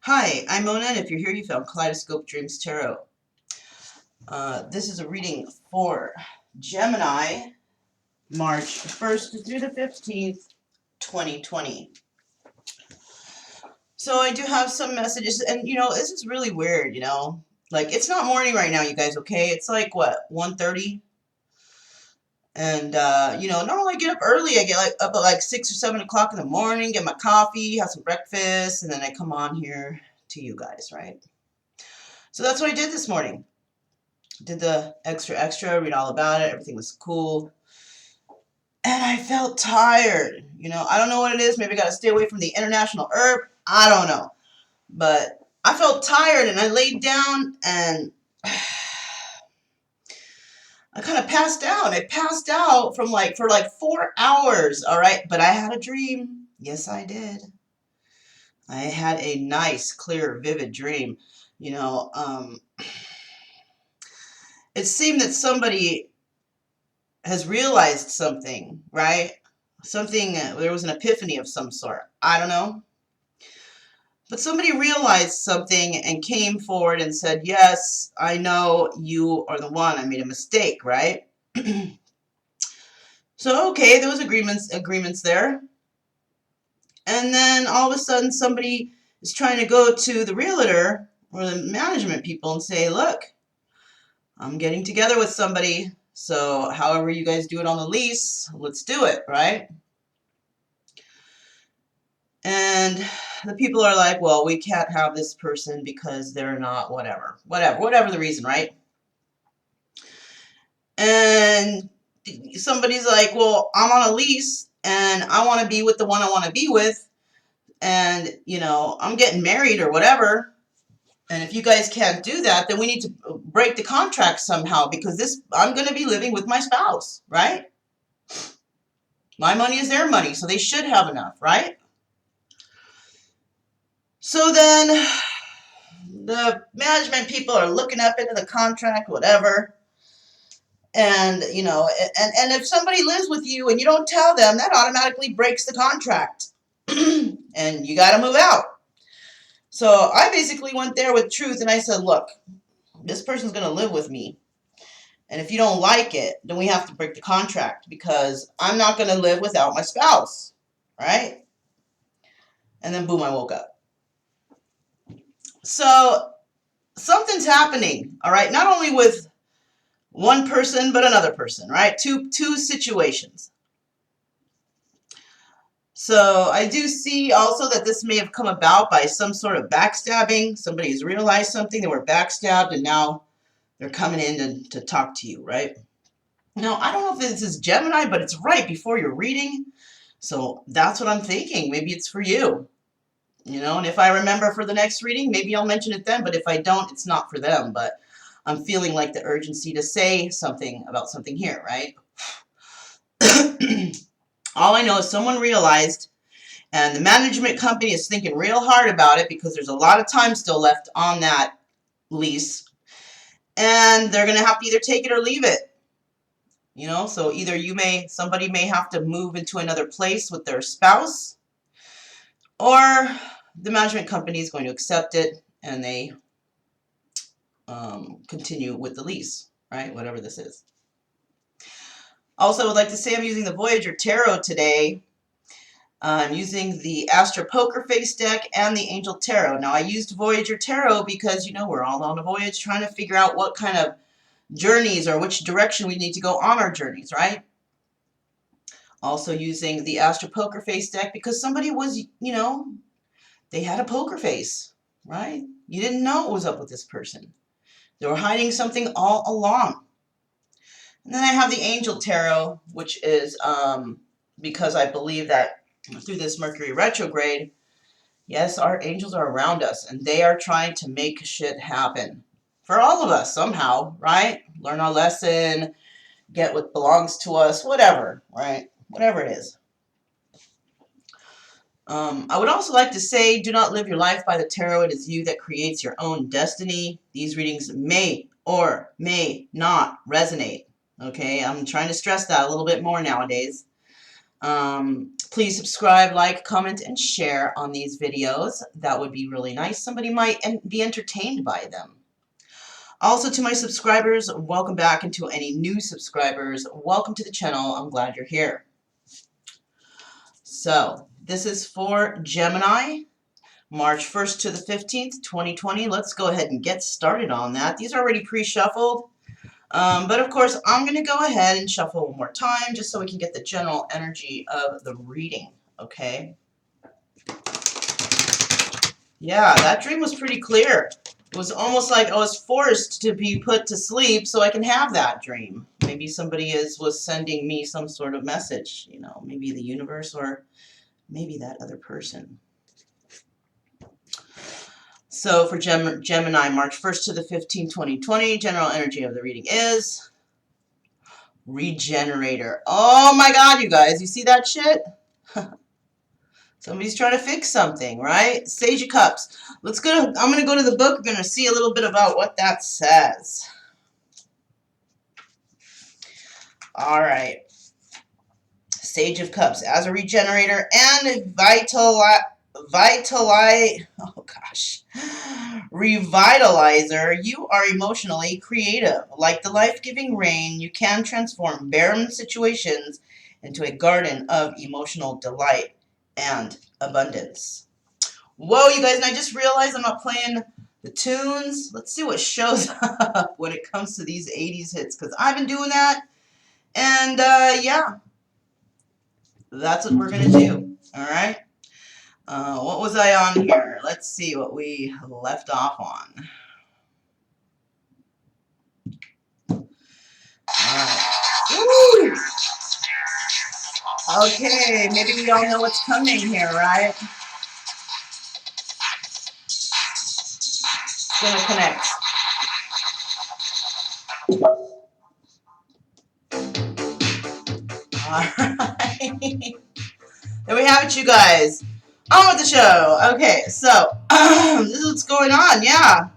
Hi, I'm Mona, and if you're here, you found Kaleidoscope Dreams Tarot. This is a reading for Gemini, March 1st through the 15th, 2020. So I do have some messages, and this is really weird, Like, it's not morning right now, you guys, okay? It's like, what, 1:30? And, normally I get up early. I get up at like 6 or 7 o'clock in the morning, get my coffee, have some breakfast, and then I come on here to you guys, right? So that's what I did this morning. Did the extra, read all about it. Everything was cool. And I felt tired. I don't know what it is. Maybe I got to stay away from the international herb. I don't know. But I felt tired and I laid down and I kind of passed out. I passed out for like 4 hours. All right. But I had a dream. Yes, I did. I had a nice, clear, vivid dream. It seemed that somebody has realized something, right? Something, there was an epiphany of some sort. I don't know. But somebody realized something and came forward and said, yes, I know you are the one. I made a mistake, right? So, okay, there was agreements there. And then all of a sudden somebody is trying to go to the realtor or the management people and say, look, I'm getting together with somebody. So however you guys do it on the lease, let's do it, right? And the people are like, well, we can't have this person because they're not whatever the reason, right? And somebody's like, well, I'm on a lease and I want to be with the one I want to be with. And, I'm getting married or whatever. And if you guys can't do that, then we need to break the contract somehow because I'm going to be living with my spouse, right? My money is their money, so they should have enough, right? So then the management people are looking up into the contract, whatever. And, and if somebody lives with you and you don't tell them, that automatically breaks the contract. And you got to move out. So I basically went there with truth and I said, look, this person's going to live with me. And if you don't like it, then we have to break the contract because I'm not going to live without my spouse. Right? And then boom, I woke up. So something's happening. All right. Not only with one person, but another person. Right? Two situations. So I do see also that this may have come about by some sort of backstabbing. Somebody has realized something, they were backstabbed, and now they're coming in to talk to you, right? Now, I don't know if this is Gemini, but it's right before you're reading. So that's what I'm thinking. Maybe it's for you. And if I remember for the next reading, maybe I'll mention it then. But if I don't, it's not for them. But I'm feeling like the urgency to say something about something here, right? All I know is someone realized, and the management company is thinking real hard about it because there's a lot of time still left on that lease. And they're going to have to either take it or leave it. So either somebody may have to move into another place with their spouse, or the management company is going to accept it and they continue with the lease, right? Whatever this is. Also, I would like to say I'm using the Voyager Tarot today. I'm using the Astro Poker Face deck and the Angel Tarot. Now, I used Voyager Tarot because, we're all on a voyage trying to figure out what kind of journeys or which direction we need to go on our journeys, right? Also using the Astro Poker Face deck because somebody was, they had a poker face, right? You didn't know what was up with this person. They were hiding something all along. And then I have the Angel Tarot, which is because I believe that through this Mercury retrograde, yes, our angels are around us, and they are trying to make shit happen for all of us somehow, right? Learn our lesson, get what belongs to us, whatever, right? Whatever it is. I would also like to say, do not live your life by the tarot. It is you that creates your own destiny. These readings may or may not resonate. Okay, I'm trying to stress that a little bit more nowadays. Please subscribe, like, comment, and share on these videos. That would be really nice. Somebody might be entertained by them. Also, to my subscribers, welcome back, and to any new subscribers, welcome to the channel. I'm glad you're here. So, this is for Gemini, March 1st to the 15th, 2020. Let's go ahead and get started on that. These are already pre-shuffled, but of course, I'm going to go ahead and shuffle one more time just so we can get the general energy of the reading, okay? Yeah, that dream was pretty clear. It was almost like I was forced to be put to sleep so I can have that dream. Maybe somebody was sending me some sort of message, you know, maybe the universe or maybe that other person. So for Gemini, March 1st to the 15th, 2020, general energy of the reading is Regenerator. Oh my God, you guys, you see that shit? Somebody's trying to fix something, right? Sage of Cups. I'm going to go to the book. We're going to see a little bit about what that says. All right. Sage of Cups. As a regenerator and revitalizer, you are emotionally creative. Like the life-giving rain, you can transform barren situations into a garden of emotional delight and abundance. Whoa, you guys, and I just realized I'm not playing the tunes. Let's see what shows up when it comes to these 80s hits, because I've been doing that, and yeah, that's what we're going to do, all right? What was I on here? Let's see what we left off on. All right. Woo! Okay, maybe we all know what's coming here, right? It's going to connect. All right. There we have it, you guys. On with the show. Okay, so this is what's going on, yeah.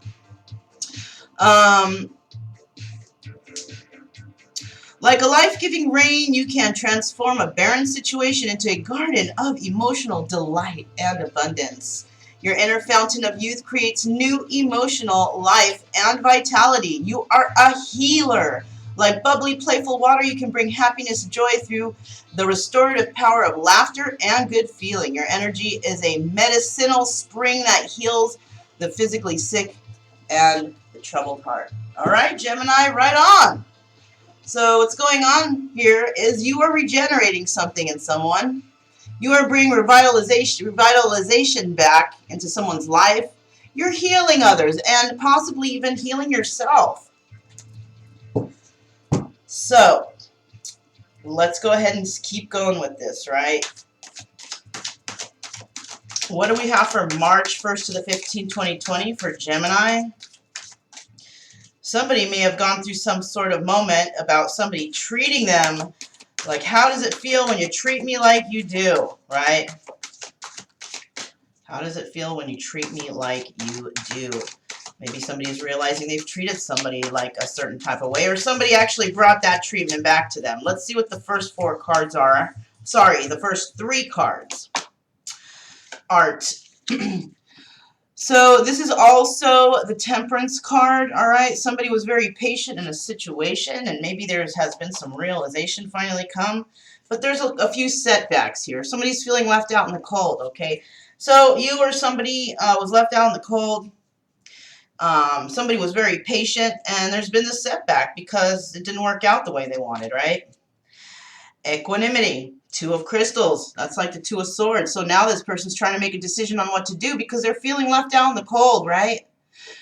Like a life-giving rain, you can transform a barren situation into a garden of emotional delight and abundance. Your inner fountain of youth creates new emotional life and vitality. You are a healer. Like bubbly, playful water, you can bring happiness and joy through the restorative power of laughter and good feeling. Your energy is a medicinal spring that heals the physically sick and the troubled heart. All right, Gemini, right on. So what's going on here is you are regenerating something in someone. You are bringing revitalization back into someone's life. You're healing others and possibly even healing yourself. So let's go ahead and keep going with this, right? What do we have for March 1st to the 15th, 2020 for Gemini? Somebody may have gone through some sort of moment about somebody treating them like, how does it feel when you treat me like you do, right? How does it feel when you treat me like you do? Maybe somebody is realizing they've treated somebody like a certain type of way, or somebody actually brought that treatment back to them. Let's see what the first four cards are. Sorry, the first three cards. Art. So this is also the Temperance card, all right? Somebody was very patient in a situation, and maybe there has been some realization finally come, but there's a few setbacks here. Somebody's feeling left out in the cold, okay? So you or somebody was left out in the cold. Somebody was very patient, and there's been this setback because it didn't work out the way they wanted, right? Equanimity. Two of Crystals. That's like the Two of Swords. So now this person's trying to make a decision on what to do because they're feeling left out in the cold, right?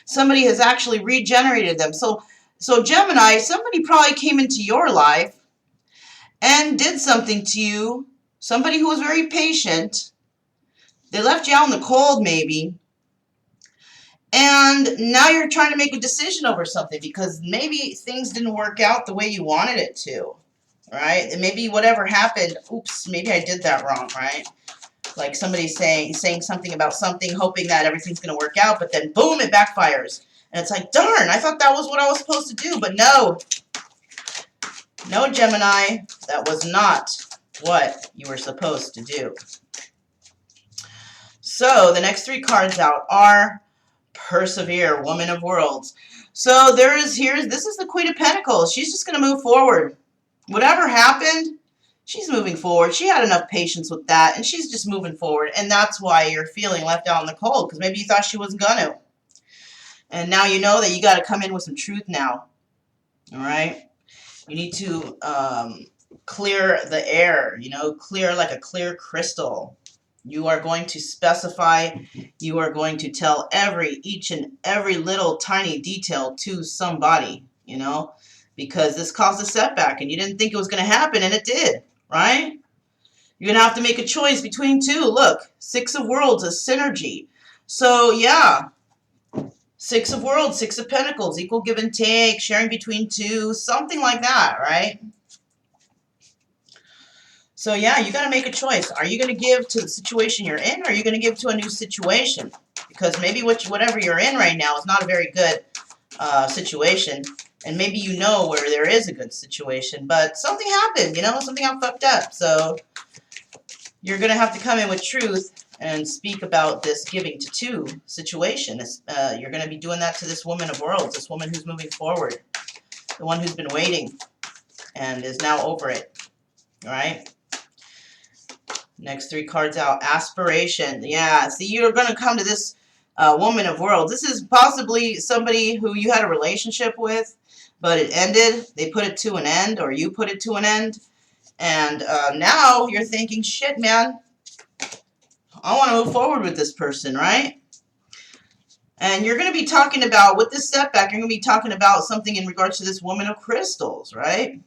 Somebody has actually regenerated them. So Gemini, somebody probably came into your life and did something to you. Somebody who was very patient. They left you out in the cold maybe. And now you're trying to make a decision over something because maybe things didn't work out the way you wanted it to. Right? And maybe whatever happened, oops, maybe I did that wrong, right? Like somebody saying something about something, hoping that everything's going to work out, but then boom, it backfires. And it's like, darn, I thought that was what I was supposed to do, but no. No, Gemini, that was not what you were supposed to do. So the next 3 cards out are Persevere, Woman of Worlds. So this is the Queen of Pentacles. She's just going to move forward. Whatever happened, she's moving forward. She had enough patience with that, and she's just moving forward. And that's why you're feeling left out in the cold, because maybe you thought she wasn't going to. And now you know that you got to come in with some truth now. All right? You need to clear the air, clear like a clear crystal. You are going to specify, you are going to tell each and every little tiny detail to somebody, because this caused a setback and you didn't think it was going to happen, and it did, right? You're going to have to make a choice between 2. Look, 6 of Worlds is synergy. So, yeah, 6 of Worlds, 6 of Pentacles, equal give and take, sharing between 2, something like that, right? So, yeah, you got to make a choice. Are you going to give to the situation you're in, or are you going to give to a new situation? Because maybe whatever you're in right now is not a very good situation. And maybe you know where there is a good situation. But something happened, something got fucked up. So you're going to have to come in with truth and speak about this giving to 2 situation. You're going to be doing that to this Woman of Worlds, this woman who's moving forward. The one who's been waiting and is now over it. All right? Next 3 cards out. Aspiration. Yeah, see, you're going to come to this Woman of Worlds. This is possibly somebody who you had a relationship with, but it ended. They put it to an end, or you put it to an end. And now you're thinking, shit, man, I want to move forward with this person, right? And you're going to be talking about, with this setback, you're going to be talking about something in regards to this Woman of Crystals, right?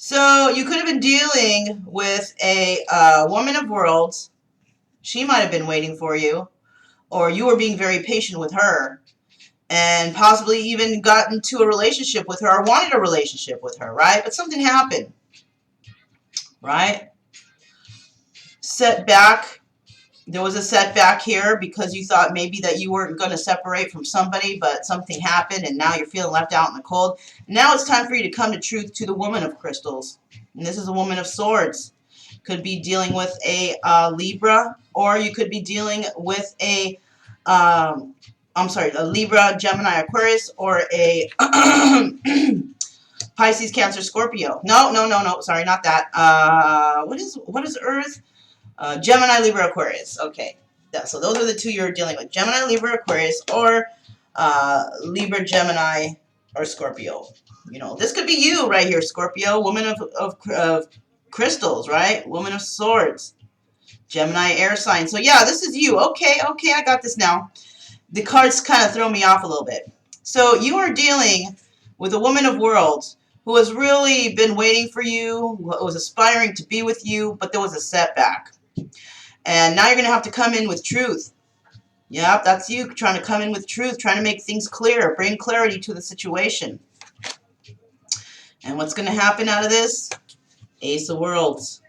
So you could have been dealing with a Woman of Worlds. She might have been waiting for you, or you were being very patient with her, and possibly even gotten to a relationship with her, or wanted a relationship with her, right? But something happened, right? Setback. There was a setback here because you thought maybe that you weren't going to separate from somebody, but something happened, and now you're feeling left out in the cold. Now it's time for you to come to truth to the Woman of Crystals. And this is a Woman of Swords. Could be dealing with a Libra, or you could be dealing with a Libra, Gemini, Aquarius, or a Pisces, Cancer, Scorpio. No, sorry, not that. What is Earth? Gemini, Libra, Aquarius. Okay. So those are the 2 you're dealing with. Gemini, Libra, Aquarius, or Libra, Gemini, or Scorpio. This could be you right here, Scorpio. Woman of crystals, right? Woman of Swords. Gemini, air sign. So, yeah, this is you. Okay, I got this now. The cards kind of throw me off a little bit. So, you are dealing with a Woman of Worlds who has really been waiting for you, who was aspiring to be with you, but there was a setback. And now you're going to have to come in with truth. Yep, that's you trying to come in with truth, trying to make things clear, bring clarity to the situation. And what's going to happen out of this? Ace of Worlds.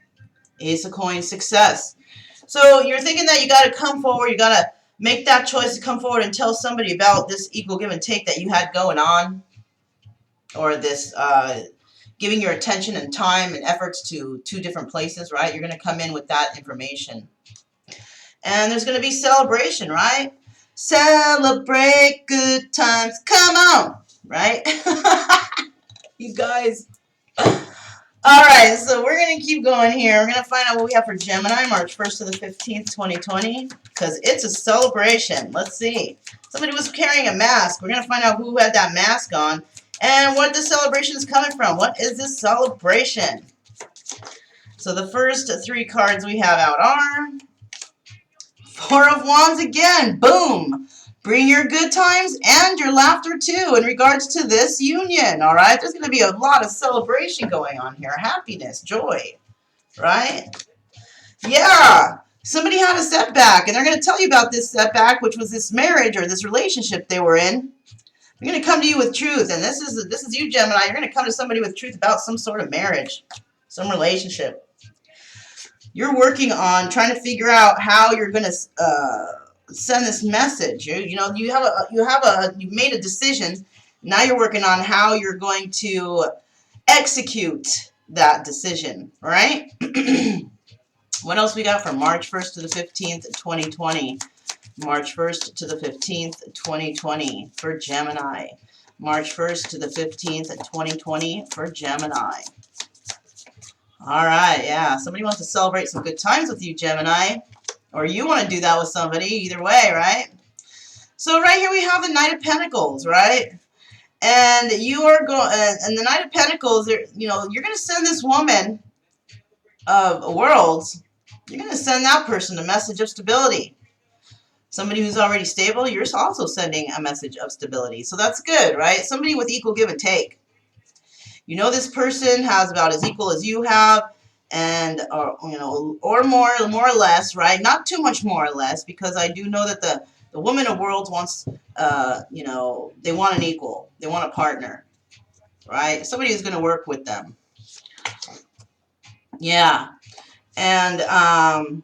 Ace of Coins, success. So you're thinking that you got to come forward, you got to make that choice to come forward and tell somebody about this equal give and take that you had going on, or this giving your attention and time and efforts to 2 different places, right? You're going to come in with that information. And there's going to be celebration, right? Celebrate good times. Come on, right? You guys. All right, so we're going to keep going here. We're going to find out what we have for Gemini, March 1st to the 15th, 2020, because it's a celebration. Let's see. Somebody was carrying a mask. We're going to find out who had that mask on and what the celebration is coming from. What is this celebration? So the first 3 cards we have out are 4 of Wands again. Boom. Bring your good times and your laughter too in regards to this union, all right? There's going to be a lot of celebration going on here. Happiness, joy, right? Yeah. Somebody had a setback, and they're going to tell you about this setback, which was this marriage or this relationship they were in. They're going to come to you with truth, and this is you, Gemini. You're going to come to somebody with truth about some sort of marriage, some relationship. You're working on trying to figure out how you're going to send this message. You made a decision. Now you're working on how you're going to execute that decision, right? What else we got from March 1st to the 15th, 2020? March 1st to the 15th, 2020 for Gemini. March 1st to the 15th, 2020 for Gemini. All right, yeah. Somebody wants to celebrate some good times with you, Gemini. Or you want to do that with somebody. Either way, right? So right here we have the Knight of Pentacles, right? And you are going, and the Knight of Pentacles, you know, you're going to send this woman of worlds, you're going to send that person a message of stability. Somebody who's already stable, you're also sending a message of stability. So that's good, right? Somebody with equal give and take. You know this person has about as equal as you have, and you know, or more or less, right? Not too much more or less, because I do know that the woman of worlds wants, you know, they want an equal, they want a partner, right? Somebody who's going to work with them. Yeah, and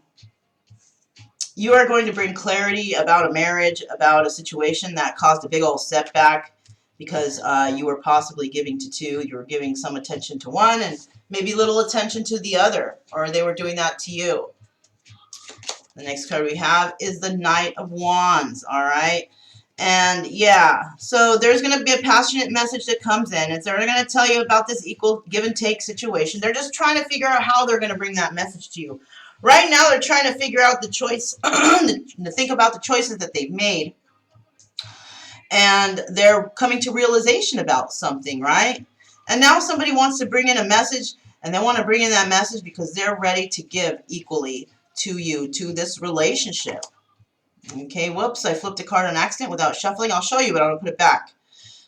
you are going to bring clarity about a marriage, about a situation that caused a big old setback because you were possibly giving to two. You were giving some attention to one and maybe little attention to the other, or they were doing that to you. The next card we have is the Knight of Wands, all right? And yeah, so there's going to be a passionate message that comes in. And they're going to tell you about this equal give and take situation. They're just trying to figure out how they're going to bring that message to you. Right now, they're trying to figure out the choice, to think about the choices that they've made. And they're coming to realization about something, right? And now somebody wants to bring in a message, and they want to bring in that message because they're ready to give equally to you, to this relationship. Okay, whoops, I flipped a card on accident without shuffling. I'll show you, but I'm going to put it back.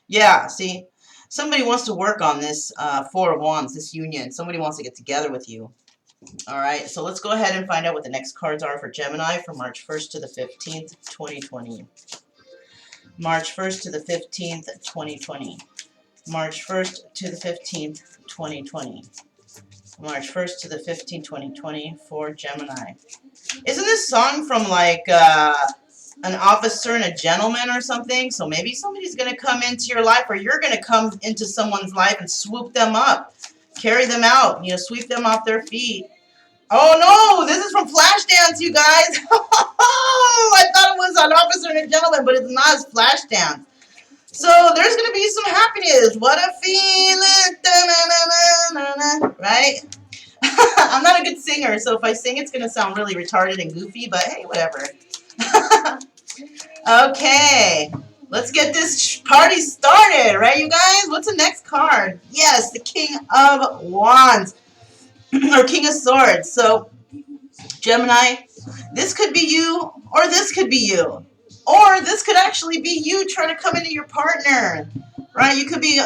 Yeah, see, somebody wants to work on this Four of Wands, this union. Somebody wants to get together with you. All right, so let's go ahead and find out what the next cards are for Gemini from March 1st to the 15th, 2020. March 1st to the 15th, 2020. March 1st to the 15th, 2020. March 1st to the 15th, 2020 for Gemini. Isn't this song from like an officer and a gentleman or something? So maybe somebody's going to come into your life, or you're going to come into someone's life and swoop them up, carry them out, you know, sweep them off their feet. Oh no, this is from Flashdance, you guys. I thought it was an officer and a gentleman, but it's not. It's Flashdance. So there's going to be some happiness. What a feeling. Da-na-na-na-na-na. Right? I'm not a good singer, so if I sing, it's going to sound really retarded and goofy, but hey, whatever. Okay. Let's get this party started, right, you guys? What's the next card? Yes, the King of Wands. Or King of Swords. So, Gemini, this could be you, or this could be you. Or this could actually be you trying to come into your partner, right? You could be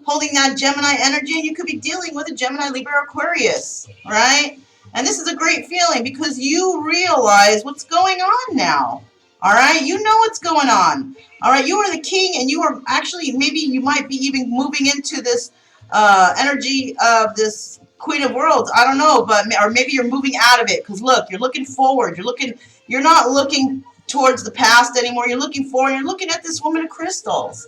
holding that Gemini energy, and you could be dealing with a Gemini, Libra, Aquarius, right? And this is a great feeling because you realize what's going on now, all right? You know what's going on, all right? You are the king, and you are actually, maybe you might be even moving into this energy of this Queen of Worlds. I don't know, but or maybe you're moving out of it because look, you're looking forward. You're not looking towards the past anymore. You're looking forward. You're looking at this woman of crystals.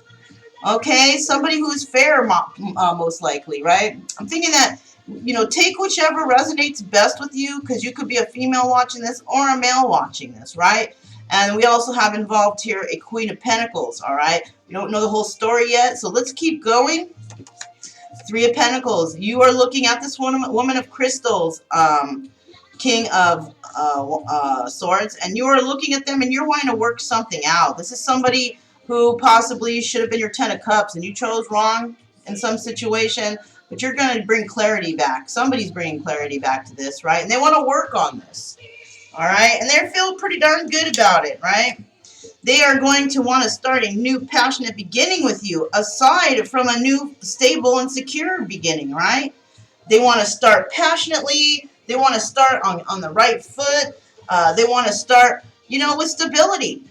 Okay, somebody who is fair, most likely, right? I'm thinking that, you know, take whichever resonates best with you, because you could be a female watching this or a male watching this, right? And we also have involved here a Queen of Pentacles, all right? We don't know the whole story yet, so let's keep going. Three of Pentacles. You are looking at this woman of crystals, King of Swords, and you are looking at them and you're wanting to work something out. This is somebody who possibly should have been your Ten of Cups and you chose wrong in some situation, but you're going to bring clarity back. Somebody's bringing clarity back to this, right? And they want to work on this, all right? And they feel pretty darn good about it, right? They are going to want to start a new passionate beginning with you, aside from a new stable and secure beginning, right? They want to start passionately. They want to start on the right foot. They want to start, you know, with stability.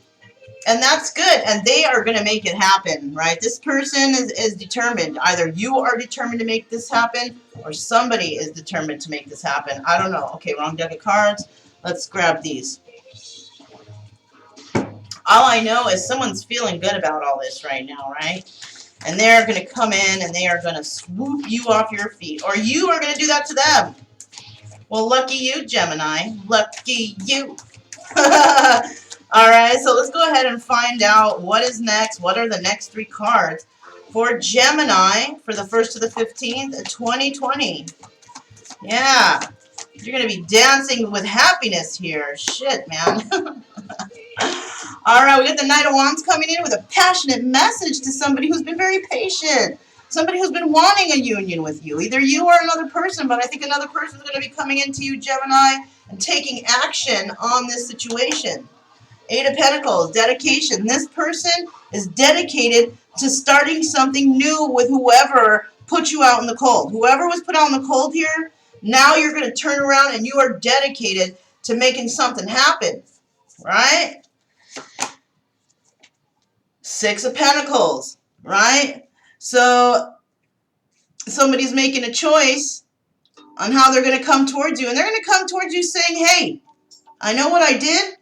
And that's good. And they are going to make it happen, right? This person is determined. Either you are determined to make this happen, or somebody is determined to make this happen. I don't know. Okay, wrong deck of cards. Let's grab these. All I know is someone's feeling good about all this right now, right? and they're going to come in and they are going to swoop you off your feet, or you are going to do that to them. Well, lucky you, Gemini. Lucky you. Alright, so let's go ahead and find out what is next. What are the next 3 cards for Gemini for the 1st to the 15th, 2020. Yeah, you're going to be dancing with happiness here. Shit, man. Alright, we got the Knight of Wands coming in with a passionate message to somebody who's been very patient. Somebody who's been wanting a union with you. Either you or another person, but I think another person is going to be coming into you, Gemini, and taking action on this situation. 8 of Pentacles, dedication. This person is dedicated to starting something new with whoever put you out in the cold. Whoever was put out in the cold here, now you're going to turn around and you are dedicated to making something happen. Right? 6 of Pentacles. Right? So somebody's making a choice on how they're going to come towards you. And they're going to come towards you saying, hey, I know what I did.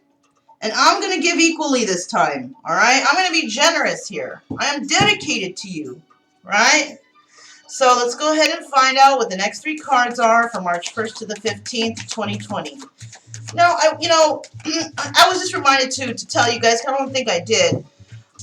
And I'm going to give equally this time, all right? I'm going to be generous here. I am dedicated to you, right? So let's go ahead and find out what the next 3 cards are for March 1st to the 15th, 2020. Now, I was just reminded to tell you guys, I don't think I did.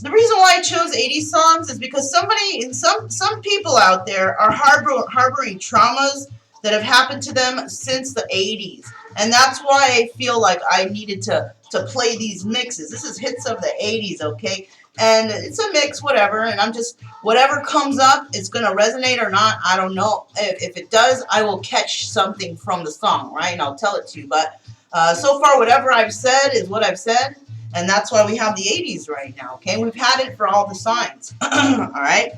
The reason why I chose 80s songs is because some people out there are harboring traumas that have happened to them since the 80s. And that's why I feel like I needed to play these mixes. This is hits of the 80s, okay? And it's a mix, whatever, and I'm just, whatever comes up, it's going to resonate or not, I don't know. If it does, I will catch something from the song, right? And I'll tell it to you. But so far, whatever I've said is what I've said, and that's why we have the 80s right now, okay? We've had it for all the signs, all right?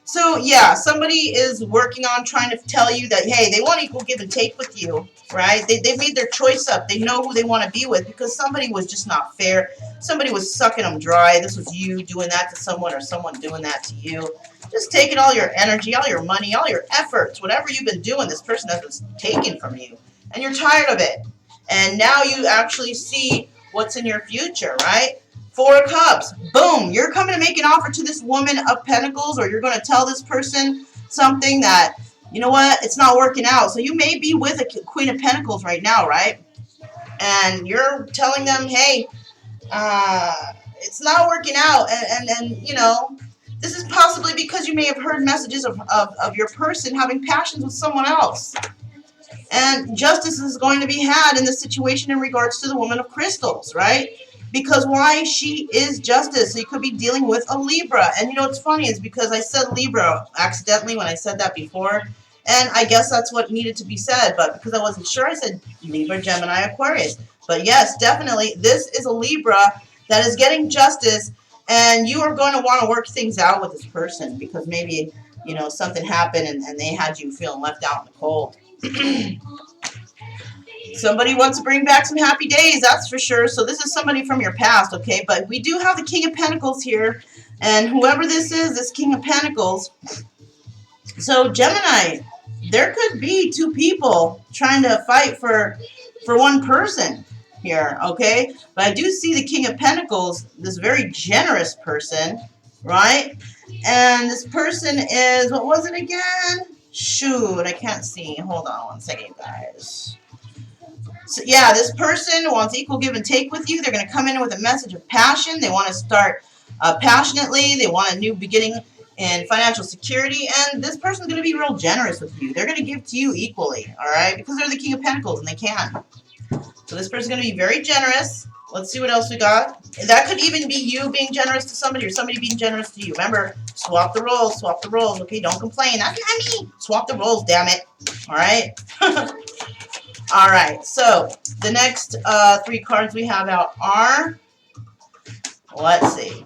So, yeah, somebody is working on trying to tell you that, hey, they want equal give and take with you, right? They've made their choice up. They know who they want to be with because somebody was just not fair. Somebody was sucking them dry. This was you doing that to someone or someone doing that to you. Just taking all your energy, all your money, all your efforts, whatever you've been doing, this person has been taken from you. And you're tired of it. And now you actually see what's in your future, right? 4 of Cups. Boom. You're coming to make an offer to this woman of Pentacles, or you're going to tell this person something that, you know what, it's not working out. So you may be with a Queen of Pentacles right now, right? And you're telling them, hey, it's not working out. And you know, this is possibly because you may have heard messages of your person having passions with someone else. And justice is going to be had in this situation in regards to the woman of crystals, right? Because why? She is justice. So you could be dealing with a Libra. And you know what's funny is because I said Libra accidentally when I said that before. And I guess that's what needed to be said. But because I wasn't sure, I said Libra, Gemini, Aquarius. But yes, definitely, this is a Libra that is getting justice. And you are going to want to work things out with this person. Because maybe, you know, something happened and they had you feeling left out in the cold. Somebody wants to bring back some happy days, that's for sure. So this is somebody from your past, okay? But we do have the King of Pentacles here. And whoever this is, this King of Pentacles. So Gemini, there could be 2 people trying to fight for one person here, okay? But I do see the King of Pentacles, this very generous person, right? And this person is, what was it again? Shoot, I can't see. Hold on one second, guys. So, yeah, this person wants equal give and take with you. They're going to come in with a message of passion. They want to start passionately. They want a new beginning in financial security. And this person's going to be real generous with you. They're going to give to you equally, all right? Because they're the King of Pentacles and they can. So this person's going to be very generous. Let's see what else we got. That could even be you being generous to somebody or somebody being generous to you. Remember, swap the roles, okay? Don't complain. That's not me. Swap the roles, damn it. All right? All right, so the next 3 cards we have out are, let's see,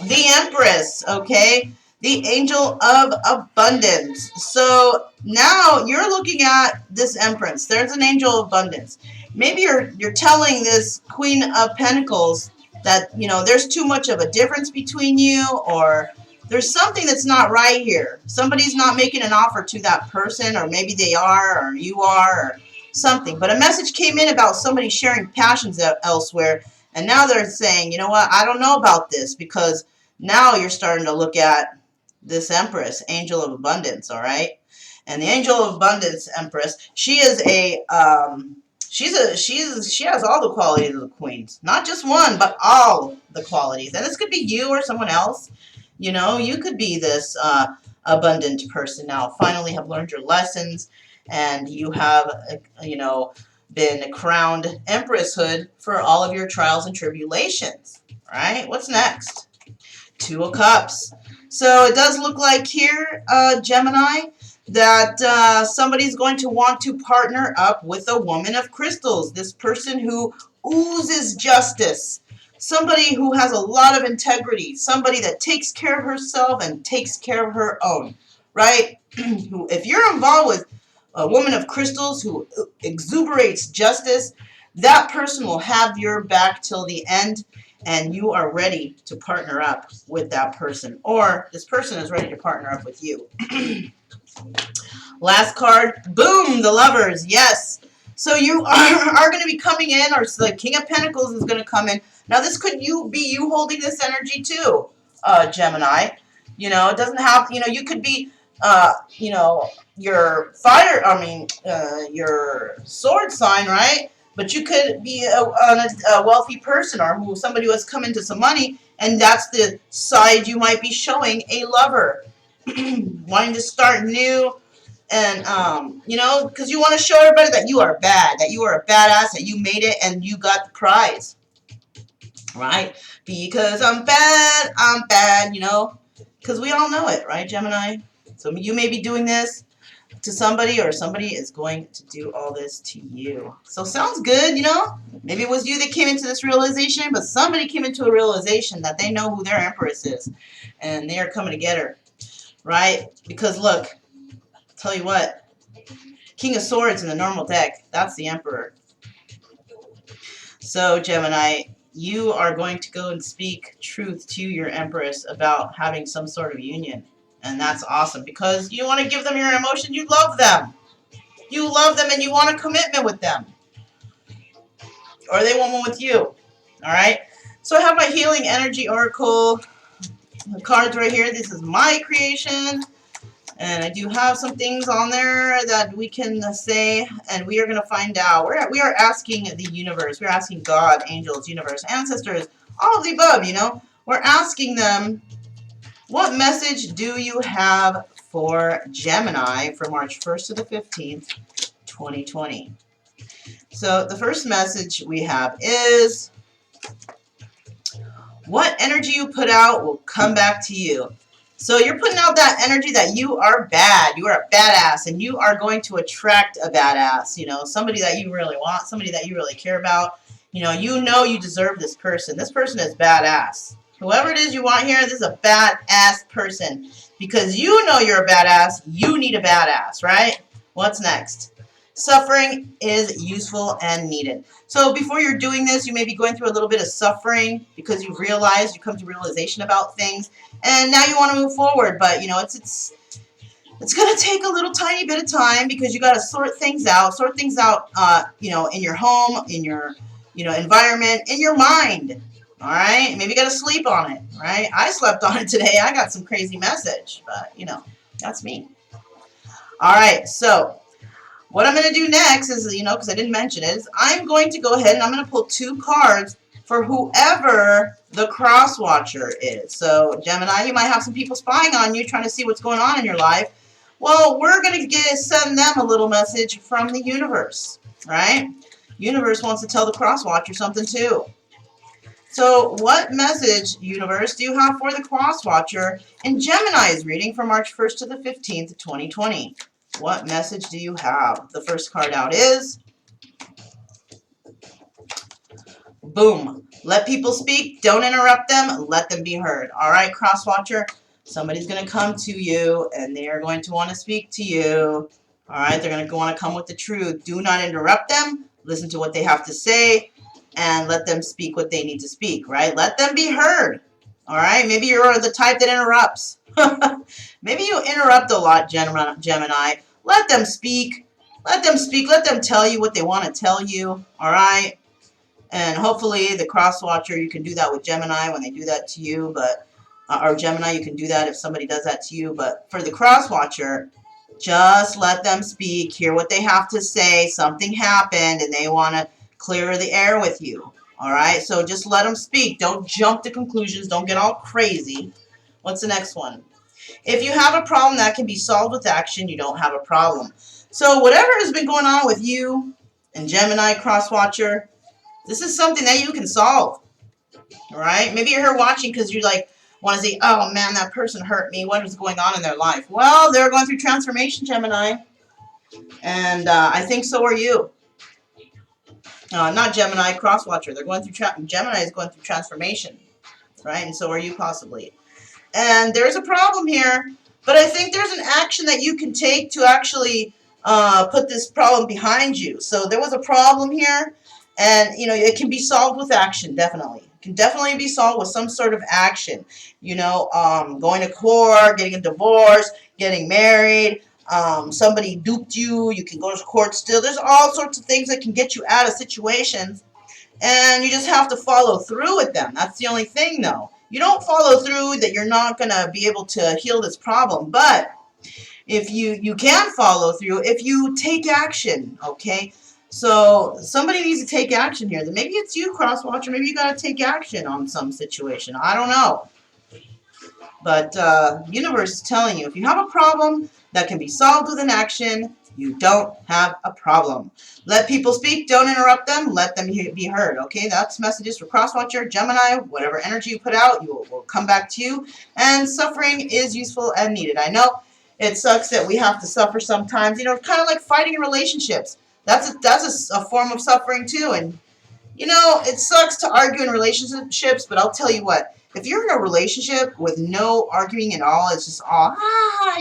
the Empress, okay? The Angel of Abundance. So now you're looking at this Empress. There's an Angel of Abundance. Maybe you're telling this Queen of Pentacles that, you know, there's too much of a difference between you, or there's something that's not right here. Somebody's not making an offer to that person, or maybe they are, or you are, or something. But a message came in about somebody sharing passions elsewhere, and now they're saying, you know what, I don't know about this, because Now you're starting to look at this Empress, Angel of Abundance, all right? And the Angel of Abundance Empress, she is she has all the qualities of the queens. Not just one, but all the qualities. And this could be you or someone else. You know, you could be this abundant person now. Finally have learned your lessons, and you have, you know, been crowned empresshood for all of your trials and tribulations. Right? What's next? Two of Cups. So it does look like here, Gemini, that somebody's going to want to partner up with a woman of crystals. This person who oozes justice. Somebody who has a lot of integrity. Somebody that takes care of herself and takes care of her own. Right? If you're involved with a woman of crystals who exuberates justice, that person will have your back till the end, and you are ready to partner up with that person, or this person is ready to partner up with you. Last card, boom, the Lovers. Yes. So you are going to be coming in, or the King of Pentacles is going to come in. Now this could be you holding this energy too, Gemini. You know, it doesn't have, you know, you could be, you know, your your sword sign, right? But you could be a wealthy person, or somebody who has come into some money, and that's the side you might be showing a lover. Wanting to start new, and you know, because you want to show everybody that you are bad, that you are a badass, that you made it and you got the prize, right? Because I'm bad, you know, because we all know it, right, Gemini? So you may be doing this to somebody, or somebody is going to do all this to you. So sounds good, you know? Maybe it was you that came into this realization, but somebody came into a realization that they know who their Empress is, and they are coming to get her, right? Because look, tell you what, King of Swords in the normal deck, that's the Emperor. So Gemini, you are going to go and speak truth to your Empress about having some sort of union. And that's awesome, because you want to give them your emotion. You love them. You love them, and you want a commitment with them. Or they want one with you. All right? So I have my Healing Energy Oracle. The cards right here. This is my creation. And I do have some things on there that we can say, and we are going to find out. We are asking the universe. We're asking God, angels, universe, ancestors, all of the above, you know. We're asking them, what message do you have for Gemini for March 1st to the 15th, 2020? So the first message we have is, what energy you put out will come back to you. So you're putting out that energy that you are bad, you are a badass, and you are going to attract a badass, you know, somebody that you really want, somebody that you really care about. You know you deserve this person. This person is badass. Whoever it is you want here, this is a badass person. Because you know you're a badass, you need a badass, right? What's next? Suffering is useful and needed. So before you're doing this, you may be going through a little bit of suffering because you've realized, you come to realization about things, and now you want to move forward. But, you know, it's going to take a little tiny bit of time, because you got to sort things out, you know, in your home, in your, you know, environment, in your mind. All right? Maybe you got to sleep on it, right? I slept on it today. I got some crazy message, but, you know, that's me. All right, so what I'm going to do next is, you know, because I didn't mention it, is I'm going to go ahead and I'm going to pull 2 cards for whoever the cross watcher is. So, Gemini, you might have some people spying on you, trying to see what's going on in your life. Well, we're going to send them a little message from the universe, right? Universe wants to tell the cross watcher something too. So, what message, universe, do you have for the cross watcher in Gemini's reading for March 1st to the 15th, 2020? What message do you have? The first card out is, boom. Let people speak. Don't interrupt them. Let them be heard. All right, cross watcher. Somebody's going to come to you, and they are going to want to speak to you. All right, they're going to want to come with the truth. Do not interrupt them. Listen to what they have to say, and let them speak what they need to speak, right? Let them be heard. All right, maybe you're the type that interrupts. Maybe you interrupt a lot, Gemini. Let them speak. Let them speak. Let them tell you what they want to tell you. All right? And hopefully the cross watcher, you can do that with Gemini when they do that to you. But or Gemini, you can do that if somebody does that to you. But for the cross watcher, just let them speak, hear what they have to say. Something happened and they want to clear the air with you. All right, so just let them speak. Don't jump to conclusions. Don't get all crazy. What's the next one? If you have a problem that can be solved with action, you don't have a problem. So whatever has been going on with you and Gemini crosswatcher, this is something that you can solve. All right? Maybe you're here watching because you like want to say, oh man, that person hurt me. What is going on in their life? Well, they're going through transformation, Gemini. And I think so are you. Not Gemini, crosswatcher. They're going through Gemini is going through transformation, right? And so are you possibly. And there's a problem here, but I think there's an action that you can take to actually put this problem behind you. So there was a problem here, and you know it can be solved with action. Definitely, it can definitely be solved with some sort of action. You know, going to court, getting a divorce, getting married. Somebody duped you. You can go to court still. There's all sorts of things that can get you out of situations, and you just have to follow through with them. That's the only thing, though. You don't follow through, that you're not going to be able to heal this problem. But if you can follow through, if you take action, okay? So somebody needs to take action here. Maybe it's you, crosswatcher. Maybe you got to take action on some situation. I don't know. But the universe is telling you, if you have a problem that can be solved with an action, you don't have a problem. Let people speak. Don't interrupt them. Let them be heard. Okay, that's messages for crosswatcher, Gemini. Whatever energy you put out, you will come back to you. And suffering is useful and needed. I know it sucks that we have to suffer sometimes. You know, kind of like fighting in relationships. That's a form of suffering too. And you know, it sucks to argue in relationships, but I'll tell you what. If you're in a relationship with no arguing at all, it's just all,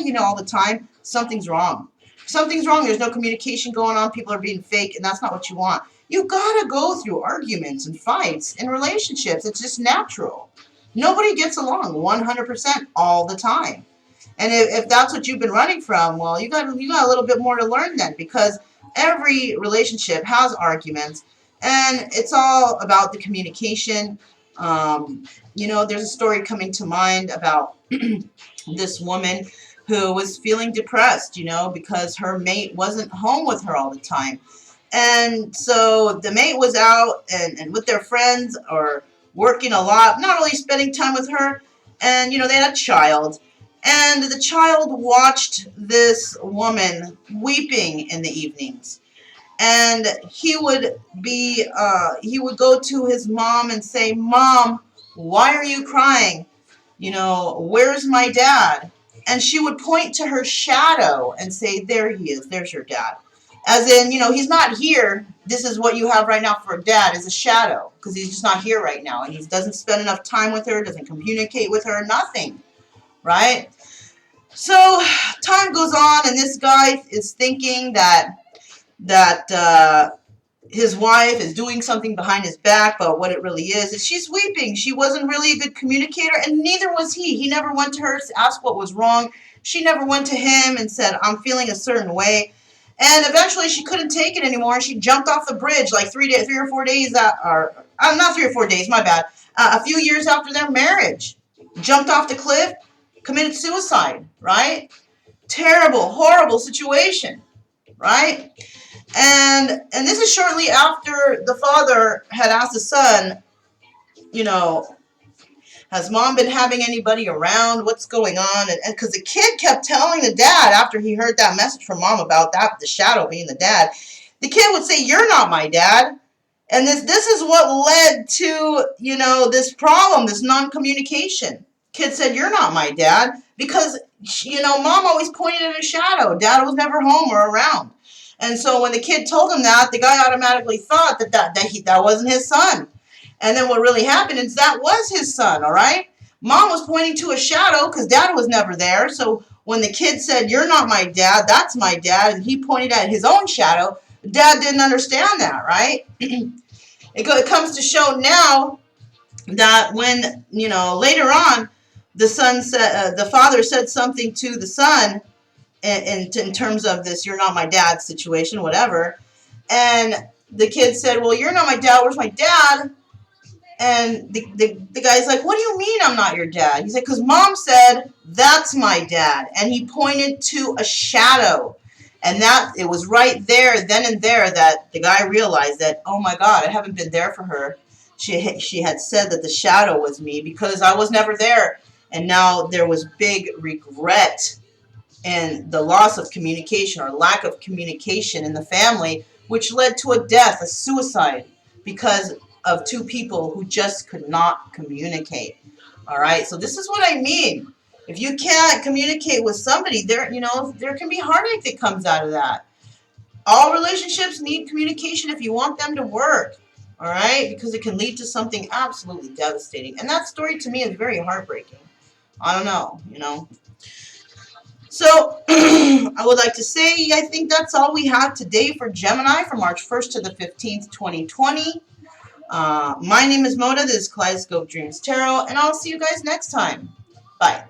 you know, all the time, something's wrong. Something's wrong. There's no communication going on. People are being fake, and that's not what you want. You gotta go through arguments and fights in relationships. It's just natural. Nobody gets along 100% all the time. And if that's what you've been running from, well, you got a little bit more to learn then, because every relationship has arguments, and it's all about the communication. You know, there's a story coming to mind about this woman who was feeling depressed, you know, because her mate wasn't home with her all the time. And so the mate was out and with their friends or working a lot, not really spending time with her. And, you know, they had a child. And the child watched this woman weeping in the evenings. And he would go to his mom and say, Mom, why are you crying? You know, where's my dad? And she would point to her shadow and say, there he is, there's your dad. As in, you know, he's not here. This is what you have right now for a dad, is a shadow, because he's just not here right now. And he doesn't spend enough time with her, doesn't communicate with her, nothing, right? So time goes on, and this guy is thinking that his wife is doing something behind his back, but what it really is she's weeping. She wasn't really a good communicator, and neither was he. He never went to her to ask what was wrong. She never went to him and said, I'm feeling a certain way. And eventually she couldn't take it anymore, and she jumped off the bridge like 3 or 4 days, or not 3 or 4 days, my bad, a few years after their marriage. Jumped off the cliff, committed suicide, right? Terrible, horrible situation, right? And this is shortly after the father had asked the son, you know, has mom been having anybody around? What's going on? And because the kid kept telling the dad after he heard that message from mom about that, the shadow being the dad, the kid would say, you're not my dad. And this is what led to, you know, this problem, this non-communication. Kid said, you're not my dad, because, you know, mom always pointed at a shadow. Dad was never home or around. And so when the kid told him that, the guy automatically thought that wasn't his son. And then what really happened is that was his son, all right? Mom was pointing to a shadow because dad was never there. So when the kid said, you're not my dad, that's my dad, and he pointed at his own shadow, dad didn't understand that, right? It comes to show now that when, you know, later on, the father said something to the son in terms of this, you're not my dad situation, whatever. And the kid said, well, you're not my dad, where's my dad? And the guy's like, what do you mean I'm not your dad? He's like, because mom said that's my dad. And he pointed to a shadow. And that it was right there, then and there, that the guy realized that, oh my God, I haven't been there for her. She had said that the shadow was me because I was never there. And now there was big regret and the loss of communication or lack of communication in the family, which led to a death, a suicide, because of two people who just could not communicate. All right, so this is what I mean. If you can't communicate with somebody, there can be heartache that comes out of that. All relationships need communication if you want them to work. All right, because it can lead to something absolutely devastating. And that story to me is very heartbreaking. I don't know. So I would like to say I think that's all we have today for Gemini from March 1st to the 15th, 2020. My name is Moda. This is Kaleidoscope Dreams Tarot, and I'll see you guys next time. Bye.